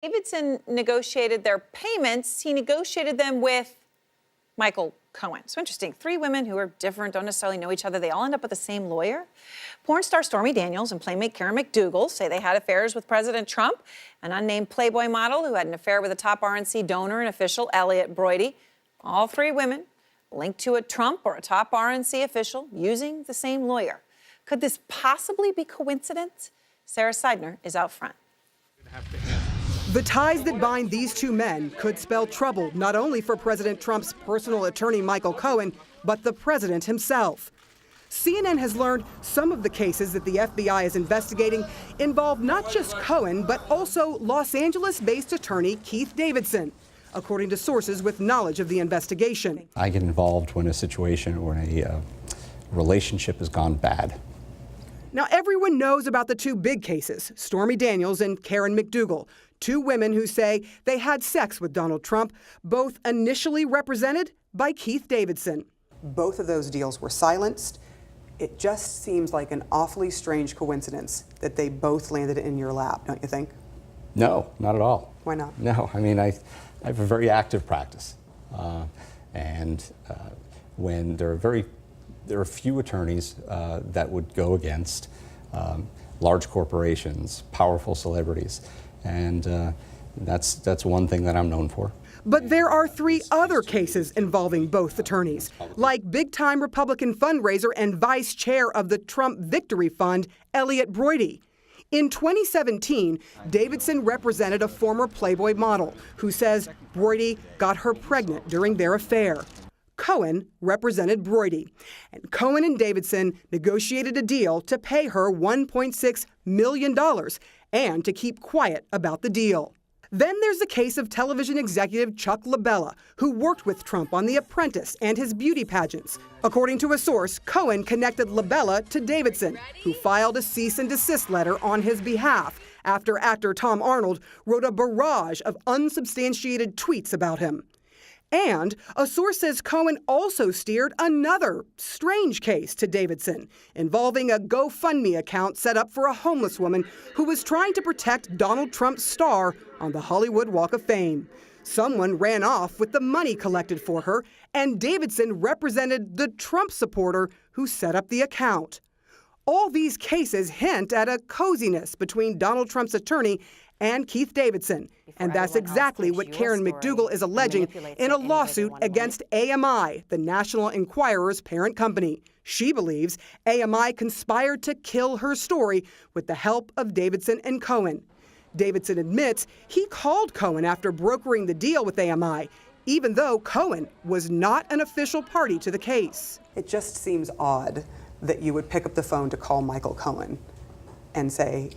Davidson negotiated their payments. He negotiated them with Michael Cohen. So interesting. Three women who are different, don't necessarily know each other. They all end up with the same lawyer. Porn star Stormy Daniels and playmate Karen McDougal say they had affairs with President Trump. An unnamed Playboy model who had an affair with a top RNC donor and official, Elliot Broidy. All three women linked to a Trump or a top RNC official using the same lawyer. Could this possibly be coincidence? Sarah Seidner is out front. The ties that bind these two men could spell trouble not only for President Trump's personal attorney, Michael Cohen, but the president himself. CNN has learned some of the cases that the FBI is investigating involve not just Cohen, but also Los Angeles-based attorney Keith Davidson, according to sources with knowledge of the investigation. I get involved when a situation or a relationship has gone bad. Now, everyone knows about the two big cases, Stormy Daniels and Karen McDougal, two women who say they had sex with Donald Trump, both initially represented by Keith Davidson. Both of those deals were silenced. It just seems like an awfully strange coincidence that they both landed in your lap, don't you think? No, not at all. Why not? No, I mean, I have a very active practice. When there are few attorneys that would go against large corporations, powerful celebrities, and that's one thing that I'm known for. But there are three other cases involving both attorneys, like big-time Republican fundraiser and vice chair of the Trump Victory Fund, Elliot Broidy. In 2017, Davidson represented a former Playboy model who says Broidy got her pregnant during their affair. Cohen represented Broidy, and Cohen and Davidson negotiated a deal to pay her $1.6 million and to keep quiet about the deal. Then there's the case of television executive Chuck LaBella, who worked with Trump on The Apprentice and his beauty pageants. According to a source, Cohen connected LaBella to Davidson, who filed a cease and desist letter on his behalf after actor Tom Arnold wrote a barrage of unsubstantiated tweets about him. And a source says Cohen also steered another strange case to Davidson involving a GoFundMe account set up for a homeless woman who was trying to protect Donald Trump's star on the Hollywood Walk of Fame. Someone ran off with the money collected for her, and Davidson represented the Trump supporter who set up the account. All these cases hint at a coziness between Donald Trump's attorney and Keith Davidson. And that's exactly what Karen McDougal is alleging in a lawsuit against AMI, the National Enquirer's parent company. She believes AMI conspired to kill her story with the help of Davidson and Cohen. Davidson admits he called Cohen after brokering the deal with AMI, even though Cohen was not an official party to the case. It just seems odd that you would pick up the phone to call Michael Cohen and say,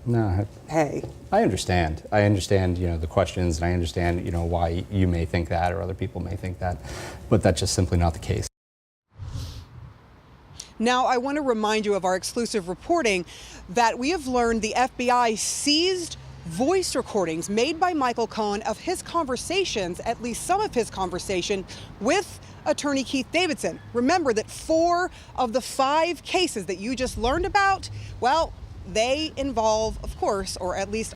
no, hey. I understand, the questions, and I understand, why you may think that or other people may think that, but that's just simply not the case. Now, I want to remind you of our exclusive reporting that we have learned the FBI seized voice recordings made by Michael Cohen of his conversations, at least some of his conversation, with attorney Keith Davidson. Remember that 4 of the 5 cases that you just learned about, well, they involve, of course, or at least